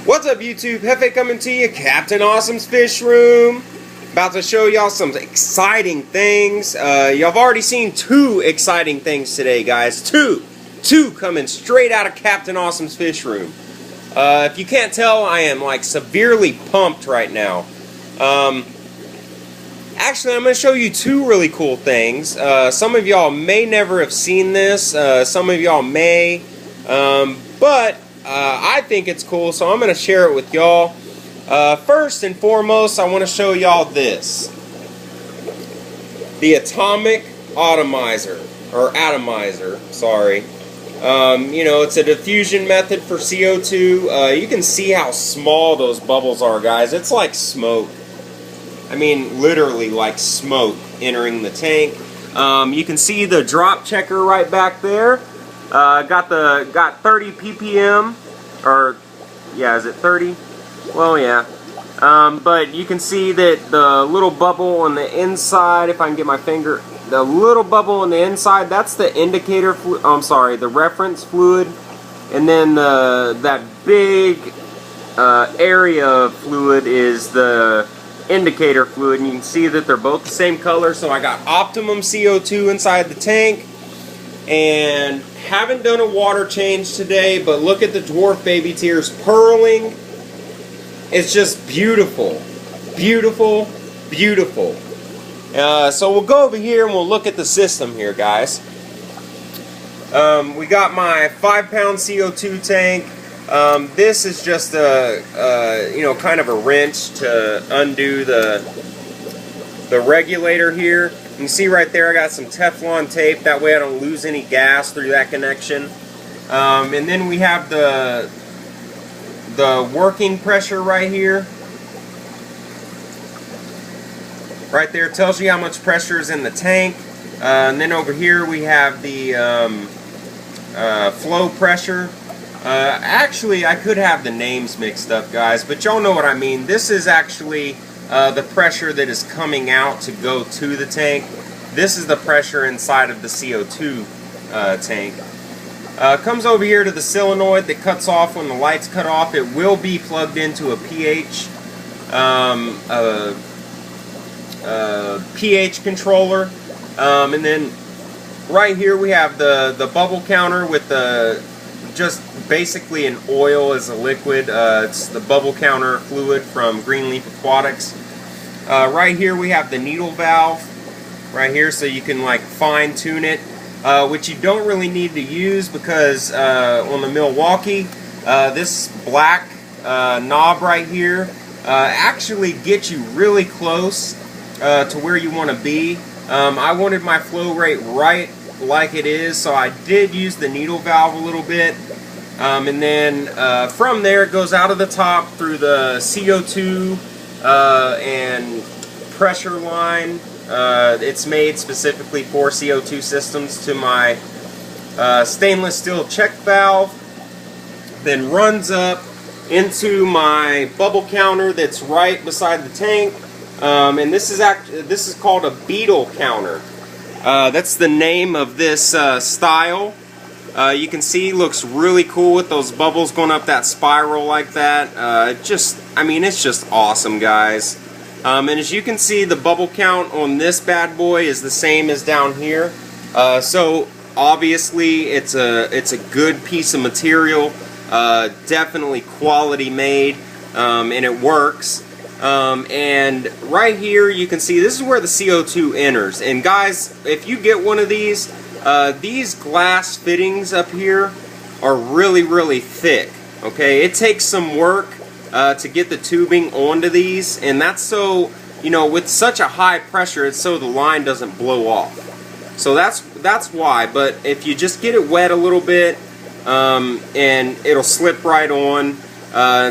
What's up, YouTube? Hefe coming to you, Captain Awesome's Fish Room. About to show y'all some exciting things. Y'all have already seen two exciting things today, guys. Two coming straight out of Captain Awesome's Fish Room. If you can't tell, I am like severely pumped right now. Actually, I'm going to show you two really cool things. Some of y'all may never have seen this. Some of y'all may. But I think it's cool, so I'm going to share it with y'all. First and foremost, I want to show y'all this. The atomic atomizer, or atomizer, sorry. You know, it's a diffusion method for CO2. You can see how small those bubbles are, guys. It's like smoke. I mean, literally like smoke entering the tank. You can see the drop checker right back there. Got 30 ppm, or yeah, is it 30? Well, yeah. But you can see that the little bubble on the inside, if I can get my finger, the little bubble on the inside, that's the indicator fluid. I'm sorry, the reference fluid, and then that big area of fluid is the indicator fluid, and you can see that they're both the same color. So I got optimum CO2 inside the tank, and haven't done a water change today, but look at the dwarf baby tears purling. It's just beautiful, beautiful, beautiful. So we'll go over here and we'll look at the system here, guys. We got my 5-pound CO2 tank. This is just a you know, kind of a wrench to undo the regulator here. You can see right there I got some Teflon tape, that way I don't lose any gas through that connection. And then we have the working pressure right here. Right there tells you how much pressure is in the tank. And then over here we have the flow pressure. Actually, I could have the names mixed up, guys, but y'all know what I mean. This is actually the pressure that is coming out to go to the tank. This is the pressure inside of the CO2 tank. Comes over here to the solenoid that cuts off when the lights cut off. It will be plugged into a pH controller. And then right here we have the bubble counter with the just basically an oil as a liquid. It's the bubble counter fluid from Greenleaf Aquatics. Right here we have the needle valve right here, so you can like fine tune it, which you don't really need to use because on the Milwaukee, this black knob right here actually gets you really close to where you want to be. I wanted my flow rate right like it is, so I did use the needle valve a little bit, and then from there it goes out of the top through the CO2 and pressure line. It's made specifically for CO2 systems, to my stainless steel check valve, then runs up into my bubble counter that's right beside the tank. And this is called a beetle counter. That's the name of this style. You can see it looks really cool with those bubbles going up that spiral like that. I mean, it's just awesome, guys. And as you can see, the bubble count on this bad boy is the same as down here. So obviously it's a good piece of material, definitely quality made, and it works. And right here you can see this is where the CO2 enters. And guys, if you get one of these glass fittings up here are really, really thick. Okay, it takes some work to get the tubing onto these, and that's so, you know, with such a high pressure, it's so the line doesn't blow off. So that's why. But if you just get it wet a little bit, and it'll slip right on.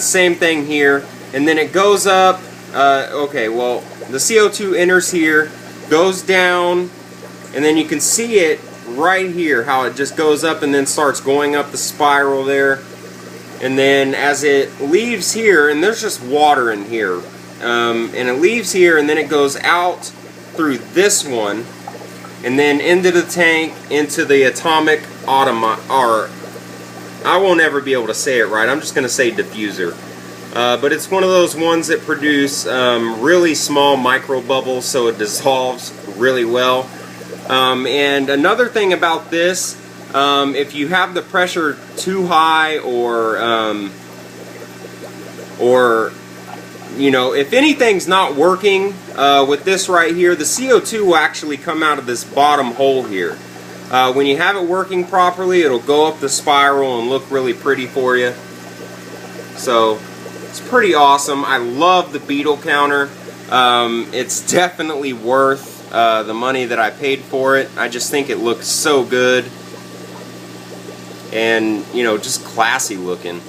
Same thing here. And then it goes up. Okay, well, the CO2 enters here, goes down, and then you can see it right here, how it just goes up and then starts going up the spiral there. And then as it leaves here, and there's just water in here, and it leaves here, and then it goes out through this one, and then into the tank, into the atomic atomizer. I won't ever be able to say it right. I'm just going to say diffuser. but it's one of those ones that produce really small micro bubbles, so it dissolves really well. And another thing about this, if you have the pressure too high, or you know, if anything's not working with this right here, the CO2 will actually come out of this bottom hole here. When you have it working properly, it'll go up the spiral and look really pretty for you. So it's pretty awesome. I love the beetle counter. It's definitely worth the money that I paid for it. I just think it looks so good, and you know, just classy looking.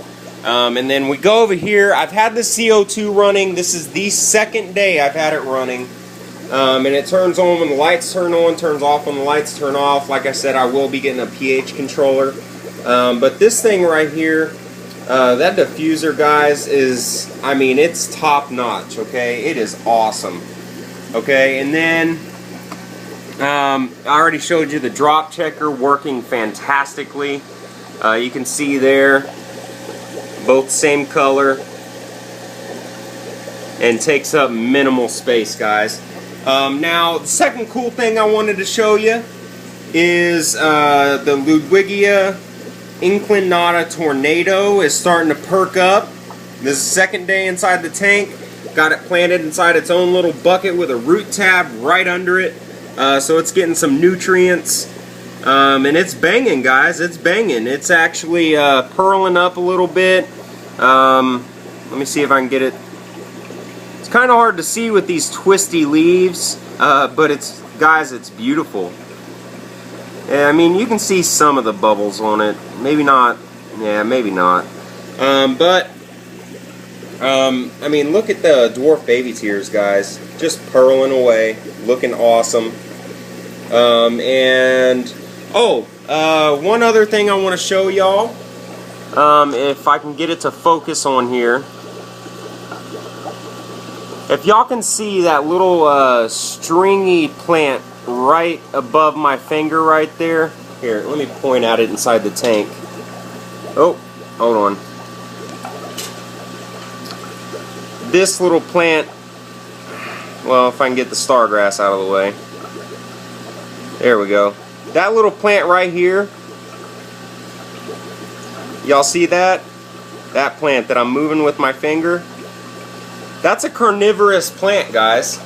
And then we go over here. I've had the CO2 running. This is the second day I've had it running. And it turns on when the lights turn on, turns off when the lights turn off. Like I said, I will be getting a pH controller. But this thing right here, that diffuser, guys, is, I mean, it's top notch, okay? It is awesome. Okay, and then I already showed you the drop checker working fantastically. You can see there, both same color, and takes up minimal space, guys. Now, the second cool thing I wanted to show you is the Ludwigia Inclinata Tornado is starting to perk up. This is the second day inside the tank. Got it planted inside its own little bucket with a root tab right under it. So it's getting some nutrients. And it's banging, guys. It's banging. It's actually purling up a little bit. Let me see if I can get it. It's kind of hard to see with these twisty leaves, but it's, guys, it's beautiful. Yeah, I mean, you can see some of the bubbles on it. Maybe not. Yeah, maybe not. I mean, look at the dwarf baby tears, guys. Just purling away, looking awesome. One other thing I want to show y'all. If I can get it to focus on here. If y'all can see that little stringy plant right above my finger right there. Here, let me point at it inside the tank. Oh, hold on. This little plant, well, if I can get the stargrass out of the way. There we go. That little plant right here, y'all see that? That plant that I'm moving with my finger? That's a carnivorous plant, guys.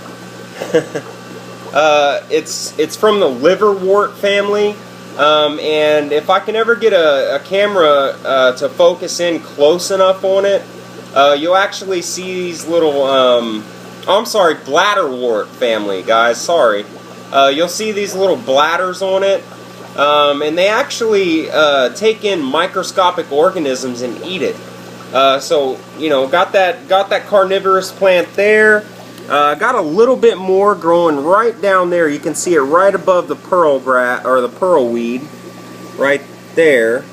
It's from the liverwort family, and if I can ever get a camera to focus in close enough on it, you'll actually see these little, I'm sorry, bladderwort family, guys, sorry. You'll see these little bladders on it, and they actually take in microscopic organisms and eat it. So, you know, got that carnivorous plant there. Got a little bit more growing right down there. You can see it right above the pearl grass, or the pearl weed, right there.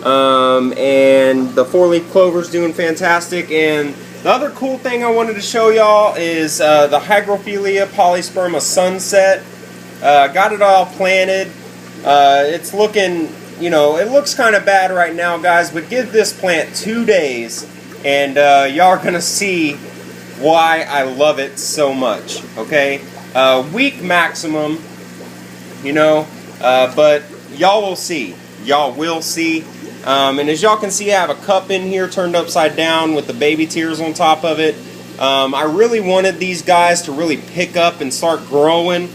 And the four-leaf clover's doing fantastic. And the other cool thing I wanted to show y'all is the Hygrophila polysperma sunset. Got it all planted. It's looking, you know, it looks kind of bad right now, guys, but give this plant 2 days and y'all are gonna see why I love it so much. Okay, week maximum, you know, but y'all will see. Y'all will see. And as y'all can see, I have a cup in here turned upside down with the baby tears on top of it. I really wanted these guys to really pick up and start growing.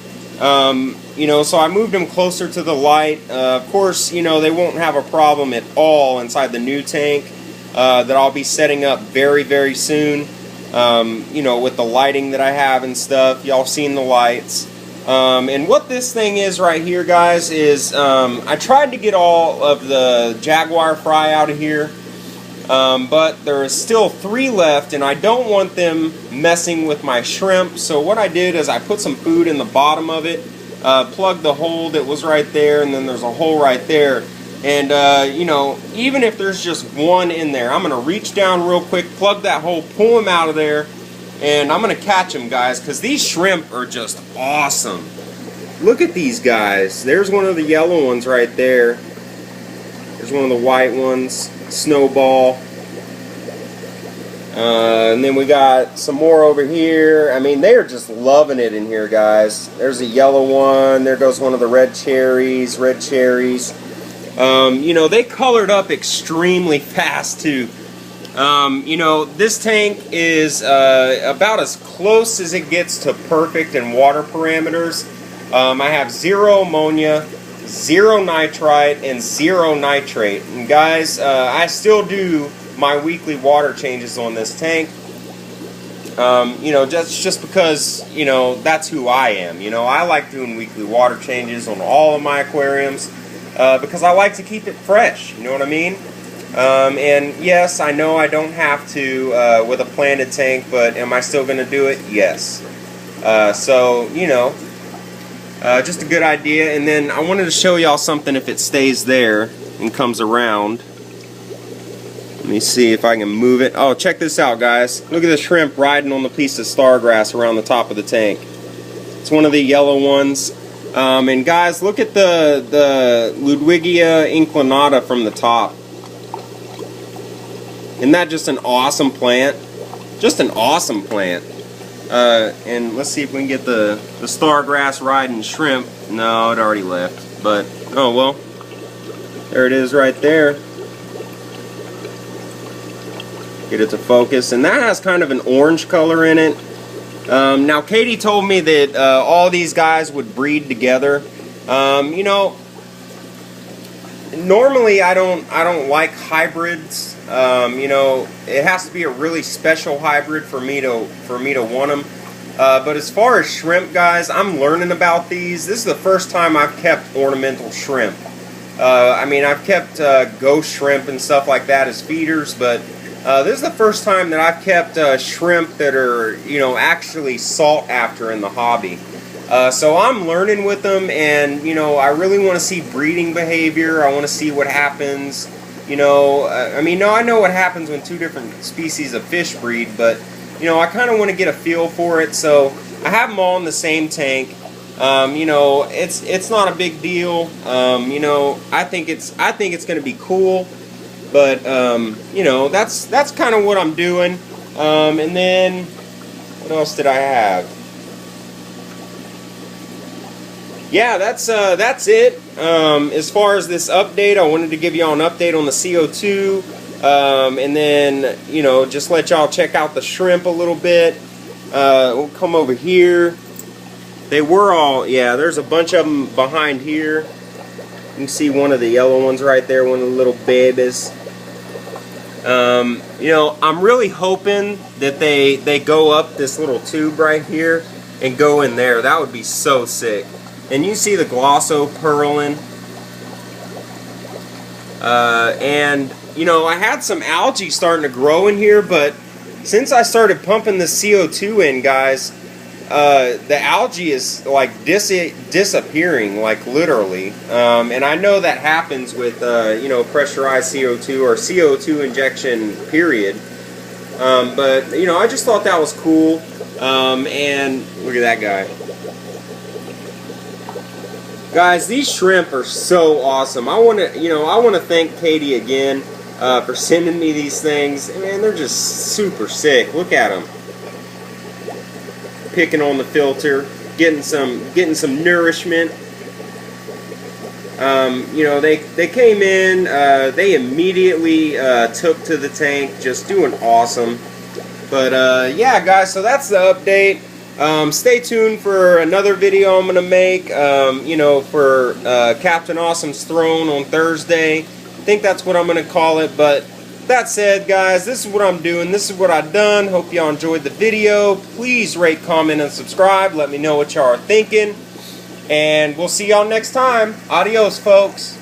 You know, so I moved them closer to the light. Of course, you know, they won't have a problem at all inside the new tank that I'll be setting up very, very soon. You know, with the lighting that I have and stuff. Y'all seen the lights. And what this thing is right here, guys, is I tried to get all of the jaguar fry out of here, but there is still 3 left, and I don't want them messing with my shrimp. So what I did is I put some food in the bottom of it, plugged the hole that was right there, and then there's a hole right there. And, you know, even if there's just one in there, I'm going to reach down real quick, plug that hole, pull them out of there, and I'm going to catch them, guys, because these shrimp are just awesome. Look at these guys. There's one of the yellow ones right there. There's one of the white ones. Snowball. And then we got some more over here. I mean, they are just loving it in here, guys. There's a yellow one. There goes one of the red cherries. You know, they colored up extremely fast, too. You know, this tank is about as close as it gets to perfect in water parameters. I have 0 ammonia, 0 nitrite, and 0 nitrate. And guys, I still do my weekly water changes on this tank. You know, just because, you know, that's who I am. You know, I like doing weekly water changes on all of my aquariums because I like to keep it fresh. You know what I mean? And yes, I know I don't have to with a planted tank, but am I still going to do it? Yes. So, you know, just a good idea. And then I wanted to show y'all something if it stays there and comes around. Let me see if I can move it. Oh, check this out, guys. Look at the shrimp riding on the piece of stargrass around the top of the tank. It's one of the yellow ones. And guys, look at the Ludwigia inclinata from the top. Isn't that just an awesome plant? Just an awesome plant. And let's see if we can get the stargrass riding shrimp. No, it already left. But, oh well. There it is right there. Get it to focus, and that has kind of an orange color in it. Now Katie told me that all these guys would breed together. You know, normally I don't like hybrids. You know, it has to be a really special hybrid for me to want them. But as far as shrimp, guys, I'm learning about these. This is the first time I've kept ornamental shrimp. I mean, I've kept ghost shrimp and stuff like that as feeders, but this is the first time that I've kept shrimp that are, you know, actually sought after in the hobby. So I'm learning with them, and, you know, I really want to see breeding behavior. I want to see what happens. You know, I mean, no, I know what happens when two different species of fish breed, but, you know, I kind of want to get a feel for it. So I have them all in the same tank. You know, it's not a big deal. You know, I think it's going to be cool. But, you know, that's kind of what I'm doing. And then, what else did I have? Yeah, that's it. As far as this update, I wanted to give y'all an update on the CO2. And then, you know, just let y'all check out the shrimp a little bit. We'll come over here. They were all, yeah, there's a bunch of them behind here. You can see one of the yellow ones right there, one of the little babies. You know, I'm really hoping that they go up this little tube right here and go in there. That would be so sick. And you see the glosso purling. And, you know, I had some algae starting to grow in here, but since I started pumping the CO2 in, guys, the algae is like disappearing, like literally. And I know that happens with you know, pressurized CO2 or CO2 injection period. But you know, I just thought that was cool. And look at that guy, guys. These shrimp are so awesome. I want to thank Katie again for sending me these things. Man, they're just super sick. Look at them. Picking on the filter, getting some nourishment. You know, they came in, they immediately took to the tank, just doing awesome. But yeah, guys, so that's the update. Stay tuned for another video I'm gonna make. You know, for Captain Awesome's Throne on Thursday. I think that's what I'm gonna call it. But that said, guys, this is what I'm doing. This is what I've done. Hope y'all enjoyed the video. Please rate, comment, and subscribe. Let me know what y'all are thinking. And we'll see y'all next time. Adios, folks.